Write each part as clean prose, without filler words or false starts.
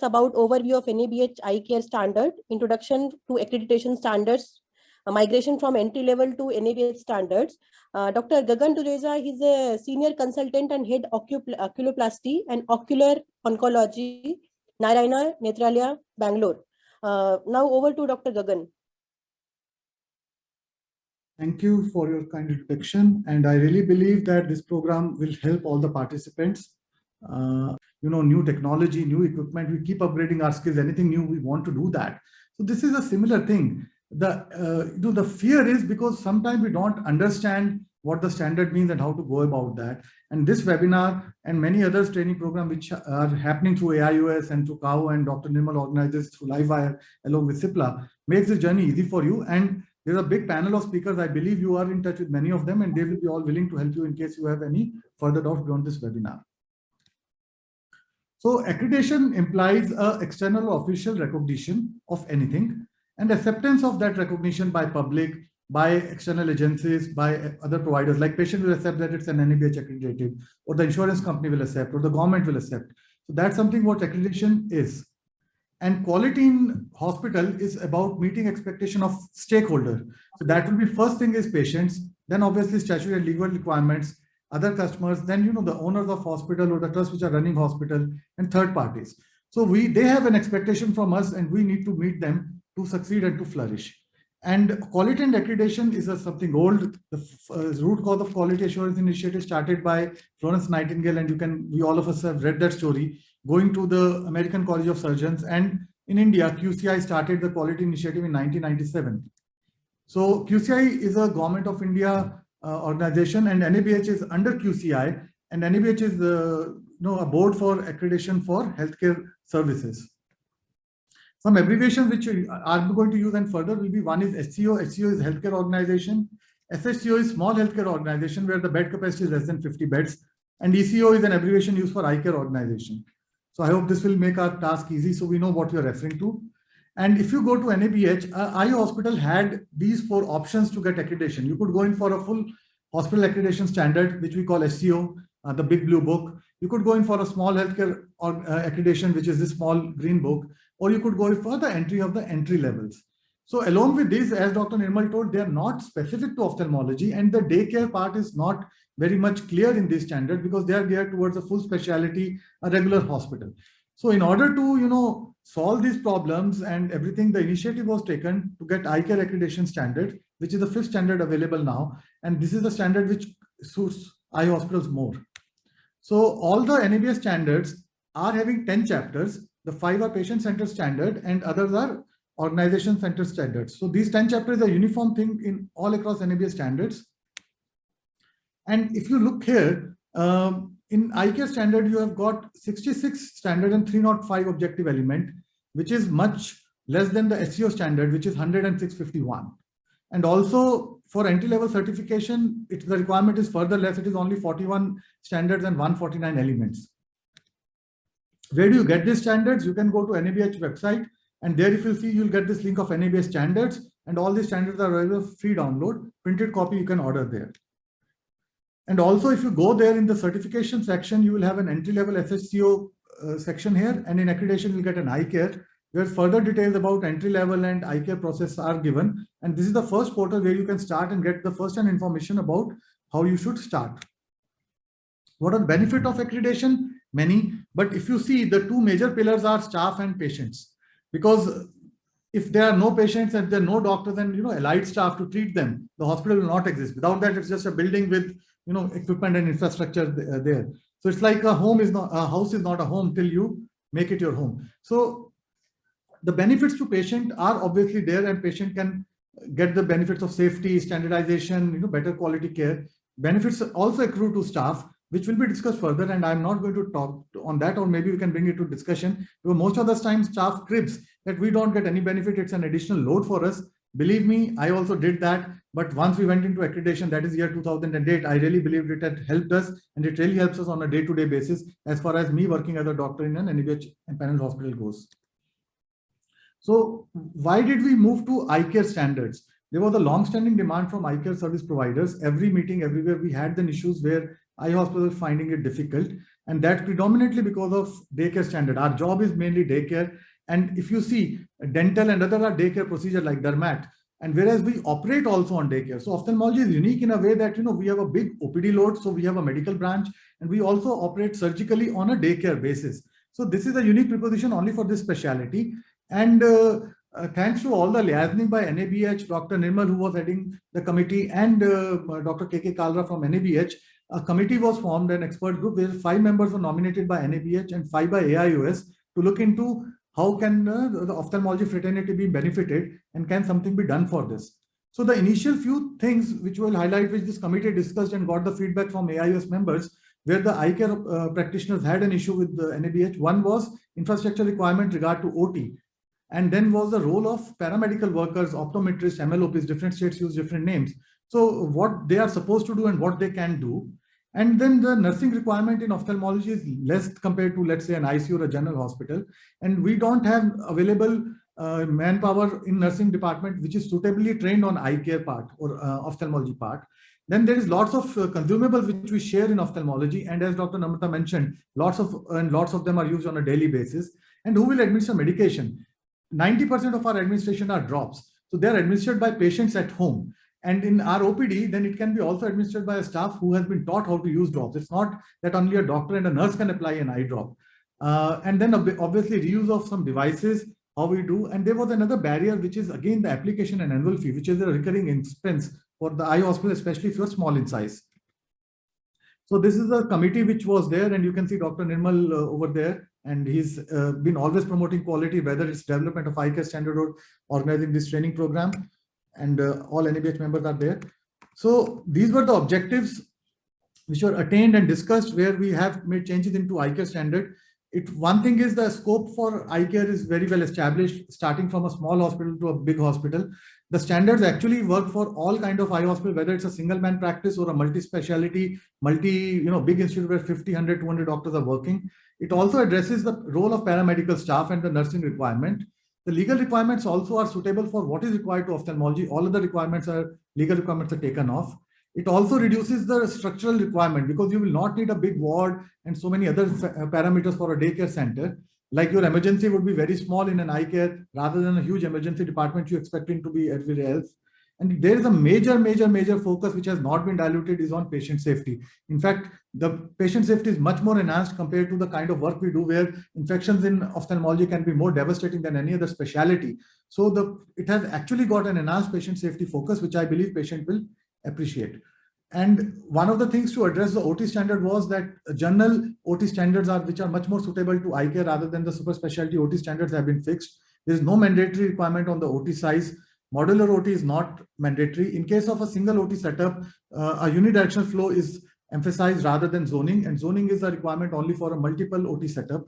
about overview of NABH eye care standard, introduction to accreditation standards, migration from entry level to NABH standards. Dr. Gagan Dudeja, he's a senior consultant and head oculoplasty and ocular oncology, Narayana Netralia, Bangalore. Now over to Dr. Gagan. Thank you for your kind introduction, and I really believe that this program will help all the participants. New technology, new equipment, we keep upgrading our skills. Anything new, we want to do that. So this is a similar thing. The fear is because sometimes we don't understand what the standard means and how to go about that. And this webinar and many others training programs which are happening through AIOS and through COW and Dr. Nirmal organizes through Livewire along with CIPLA makes the journey easy for you. And there's a big panel of speakers. I believe you are in touch with many of them, and they will be all willing to help you in case you have any further doubts beyond this webinar. So accreditation implies an external official recognition of anything and acceptance of that recognition by public, by external agencies, by other providers. Like patient will accept that it's an NABH accredited, or the insurance company will accept, or the government will accept. So that's something what accreditation is. And quality in hospital is about meeting expectation of stakeholder. So that will be first thing is patients, then obviously statutory and legal requirements, other customers, then the owners of hospital or the trusts which are running hospital, and third parties. So they have an expectation from us, and we need to meet them to succeed and to flourish. And quality and accreditation is something old. The root cause of quality assurance initiative started by Florence Nightingale, and we all of us have read that story, going to the American College of Surgeons. And in India, QCI started the quality initiative in 1997. So QCI is a government of India organization, and NABH is under QCI, and NABH is a board for accreditation for healthcare services. Some abbreviations which I'm going to use and further will be, one is SCO. SCO is healthcare organization. SHCO is small healthcare organization where the bed capacity is less than 50 beds. And ECO is an abbreviation used for eye care organization. So I hope this will make our task easy so we know what you're referring to. And if you go to NABH, eye hospital had these 4 options to get accreditation. You could go in for a full hospital accreditation standard, which we call SCO, the big blue book. You could go in for a small healthcare accreditation, which is this small green book, or you could go for the entry of the entry levels. So along with this, as Dr. Nirmal told, they are not specific to ophthalmology, and the daycare part is not very much clear in this standard because they are geared towards a full specialty, a regular hospital. So in order to, solve these problems and everything, the initiative was taken to get eye care accreditation standard, which is the 5th standard available now. And this is the standard which suits eye hospitals more. So all the NABH standards are having 10 chapters. The 5 are patient-centered standard and others are organization-centered standards. So these 10 chapters are uniform thing in all across NABH standards. And if you look here, in eye care standard, you have got 66 standard and 305 objective element, which is much less than the SCO standard, which is 100 and 651. And also for entry-level certification, the requirement is further less. It is only 41 standards and 149 elements. Where do you get these standards? You can go to NABH website, and there if you see, you'll get this link of NABH standards, and all these standards are available free download. Printed copy you can order there. And also if you go there in the certification section, you will have an entry-level SHCO section here, and in accreditation you'll get an eye care, where further details about entry-level and eye care process are given. And this is the first portal where you can start and get the first-hand information about how you should start. What are the benefits of accreditation? Many, but if you see, the 2 major pillars are staff and patients, because if there are no patients and there are no doctors and allied staff to treat them, the hospital will not exist. Without that, it's just a building with equipment and infrastructure there. So it's like a house is not a home till you make it your home. So the benefits to patient are obviously there, and patient can get the benefits of safety, standardization, better quality care. Benefits also accrue to staff, which will be discussed further, and I'm not going to talk on that, or maybe we can bring it to discussion, because most of the time staff cribs that we don't get any benefit, it's an additional load for us. Believe me, I also did that, but once we went into accreditation, that is year 2008, I really believed it had helped us, and it really helps us on a day-to-day basis as far as me working as a doctor in an NABH panel hospital goes. So why did we move to eye care standards? There was a long-standing demand from eye care service providers. Every meeting, everywhere, we had the issues where eye hospitals finding it difficult. And that's predominantly because of daycare standard. Our job is mainly daycare. And if you see, dental and other are daycare procedure like dermat. And whereas we operate also on daycare. So ophthalmology is unique in a way that, we have a big OPD load. So we have a medical branch, and we also operate surgically on a daycare basis. So this is a unique proposition only for this specialty. And thanks to all the liaising by NABH, Dr. Nirmal, who was heading the committee, and Dr. KK Kalra from NABH, a committee was formed, an expert group where 5 members were nominated by NABH and 5 by AIOS to look into how can the ophthalmology fraternity be benefited, and can something be done for this. So the initial few things which we'll highlight, which this committee discussed and got the feedback from AIOS members, where the eye care practitioners had an issue with the NABH. One was infrastructure requirement regard to OT. And then was the role of paramedical workers, optometrists, MLOPs, different states use different names. So what they are supposed to do and what they can do. And then the nursing requirement in ophthalmology is less compared to, let's say, an ICU or a general hospital. And we don't have available manpower in nursing department, which is suitably trained on eye care part or ophthalmology part. Then there is lots of consumables which we share in ophthalmology. And as Dr. Namrata mentioned, lots of them are used on a daily basis. And who will administer medication? 90% of our administration are drops. So they are administered by patients at home. And in our OPD, then it can be also administered by a staff who has been taught how to use drops. It's not that only a doctor and a nurse can apply an eye drop. And then obviously reuse of some devices, how we do. And there was another barrier, which is again the application and annual fee, which is a recurring expense for the eye hospital, especially if you're small in size. So this is a committee which was there, and you can see Dr. Nirmal over there. And he's been always promoting quality, whether it's development of eye care standard or organizing this training program. And all NABH members are there. So these were the objectives which were attained and discussed, where we have made changes into eye care standard. One thing is the scope for eye care is very well established, starting from a small hospital to a big hospital. The standards actually work for all kind of eye hospital, whether it's a single man practice or a multi-speciality, big institute where 50, 100, 200 doctors are working. It also addresses the role of paramedical staff and the nursing requirement. The legal requirements also are suitable for what is required to ophthalmology. All other legal requirements are taken off. It also reduces the structural requirement, because you will not need a big ward and so many other parameters for a daycare center. Like your emergency would be very small in an eye care rather than a huge emergency department you expecting to be everywhere else. And there is a major focus which has not been diluted is on patient safety. In fact, the patient safety is much more enhanced compared to the kind of work we do, where infections in ophthalmology can be more devastating than any other specialty. So it has actually got an enhanced patient safety focus, which I believe patient will appreciate. And one of the things to address the OT standard was that general OT standards which are much more suitable to eye care rather than the super specialty OT standards have been fixed. There is no mandatory requirement on the OT size. Modular OT is not mandatory. In case of a single OT setup, a unidirectional flow is emphasized rather than zoning, and zoning is a requirement only for a multiple OT setup.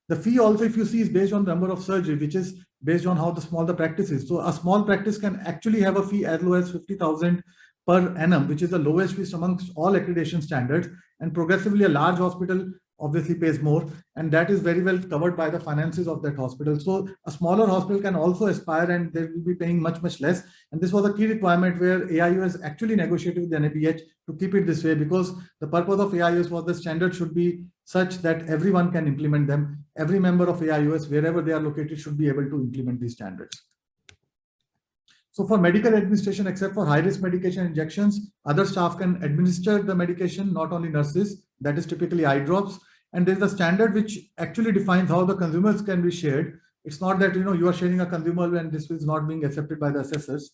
The fee also, if you see, is based on the number of surgery, which is based on how small the practice is. So a small practice can actually have a fee as low as 50,000 per annum, which is the lowest fee amongst all accreditation standards, and progressively a large hospital obviously pays more, and that is very well covered by the finances of that hospital. So a smaller hospital can also aspire, and they will be paying much less. And this was a key requirement where AIOS actually negotiated with the NABH to keep it this way, because the purpose of AIOS was the standard should be such that everyone can implement them. Every member of AIOS, wherever they are located, should be able to implement these standards. So for medical administration, except for high-risk medication injections, other staff can administer the medication, not only nurses. That is typically eye drops. And there is a standard which actually defines how the consumables can be shared. It's not that you are sharing a consumable and this is not being accepted by the assessors.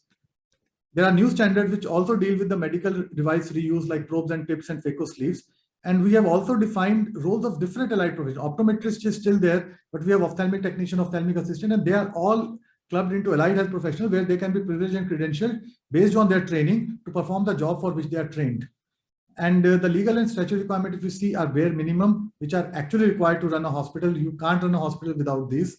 There are new standards which also deal with the medical device reuse, like probes and tips and phaco sleeves. And we have also defined roles of different allied professions. Optometrist is still there, but we have ophthalmic technician, ophthalmic assistant, and they are all clubbed into allied health professional, where they can be privileged and credentialed based on their training to perform the job for which they are trained. And the legal and statutory requirement, if you see, are bare minimum, which are actually required to run a hospital. You can't run a hospital without these.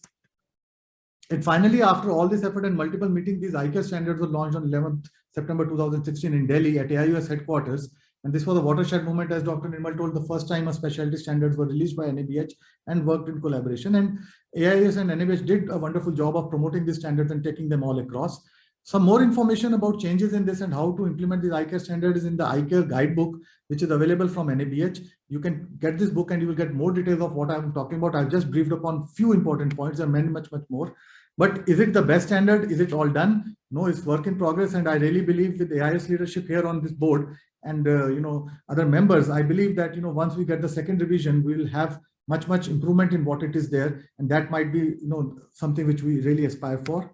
And finally, after all this effort and multiple meetings, these eye care standards were launched on 11th September 2016 in Delhi at AIOS headquarters. And this was a watershed moment, as Dr. Nirmal told, the first time a specialty standards were released by NABH and worked in collaboration. And AIOS and NABH did a wonderful job of promoting these standards and taking them all across. Some more information about changes in this and how to implement these eye care standards is in the eye care guidebook, which is available from NABH. You can get this book and you will get more details of what I'm talking about. I've just briefed upon few important points and many much more. But is it the best standard? Is it all done? No, it's work in progress. And I really believe with AIS leadership here on this board and other members, I believe that once we get the second revision, we will have much improvement in what it is there, and that might be something which we really aspire for.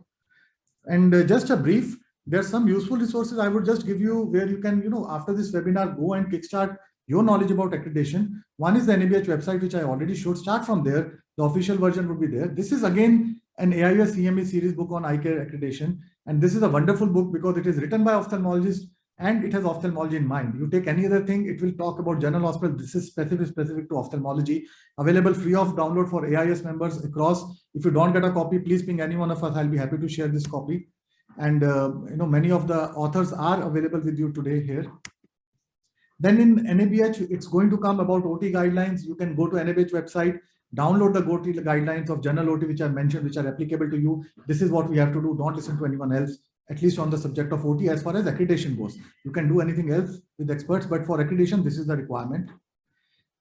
And just a brief, there are some useful resources I would just give you where you can after this webinar go and kickstart your knowledge about accreditation. One is the NABH website, which I already showed. Start from there. The official version would be there. This is again an AIS CME series book on eye care accreditation, and this is a wonderful book because it is written by ophthalmologists and it has ophthalmology in mind. You take any other thing, it will talk about general hospital. This is specific to ophthalmology, available free of download for AIS members across. If you don't get a copy, please ping any one of us. I'll be happy to share this copy. And many of the authors are available with you today here. Then in NABH, it's going to come about OT guidelines. You can go to NABH website, download the OT guidelines of general OT, which I mentioned, which are applicable to you. This is what we have to do. Don't listen to anyone else, at least on the subject of OT. As far as accreditation goes, you can do anything else with experts, but for accreditation, this is the requirement.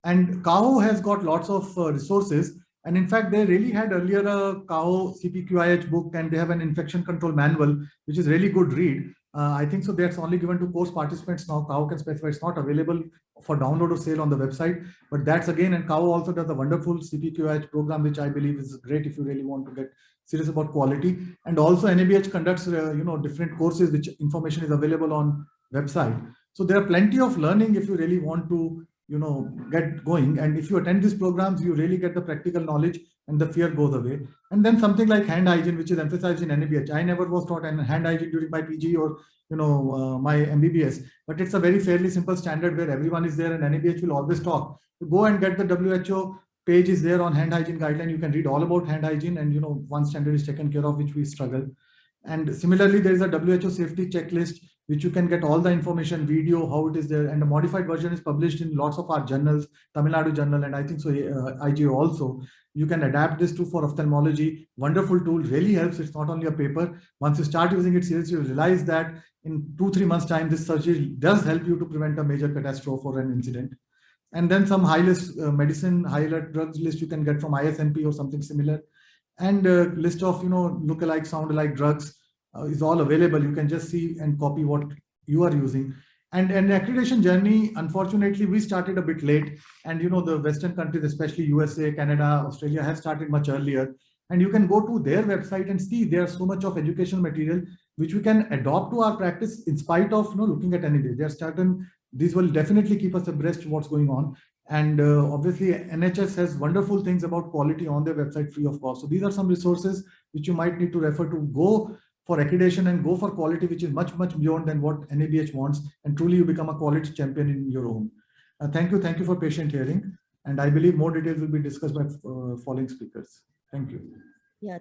And CAHO has got lots of resources. And in fact, they really had earlier a CAHO CPQIH book, and they have an infection control manual, which is really good read. I think so that's only given to course participants now. CAHO can specify it's not available for download or sale on the website, but that's again, and CAHO also does a wonderful CPQIH program, which I believe is great if you really want to get serious about quality. And also NABH conducts different courses, which information is available on website. So there are plenty of learning if you really want to get going. And if you attend these programs, you really get the practical knowledge and the fear goes away. And then something like hand hygiene, which is emphasized in NABH. I never was taught hand hygiene during my PG or my MBBS, but it's a very fairly simple standard where everyone is there, and NABH will always talk. Go and get the WHO page is there on hand hygiene guideline. You can read all about hand hygiene, and one standard is taken care of, which we struggle. And similarly, there is a WHO safety checklist, which you can get all the information, video, how it is there. And the modified version is published in lots of our journals, Tamil Nadu Journal, and I think so IGO also. You can adapt this to for ophthalmology. Wonderful tool, really helps. It's not only a paper. Once you start using it seriously, you realize that in 2-3 months time, this surgery does help you to prevent a major catastrophe or an incident. And then some high list medicine, high alert drugs list you can get from ISNP or something similar. And list of look-alike, sound-alike drugs is all available. You can just see and copy what you are using. And an accreditation journey, unfortunately, we started a bit late. And the Western countries, especially USA, Canada, Australia, have started much earlier. And you can go to their website and see there's so much of educational material which we can adopt to our practice in spite of looking at any day. There are certain, these will definitely keep us abreast of what's going on. And obviously, NHS has wonderful things about quality on their website free of cost. So these are some resources which you might need to refer to. Go for accreditation and go for quality, which is much beyond than what NABH wants. And truly, you become a quality champion in your own. Thank you for patient hearing. And I believe more details will be discussed by following speakers. Thank you. Yeah.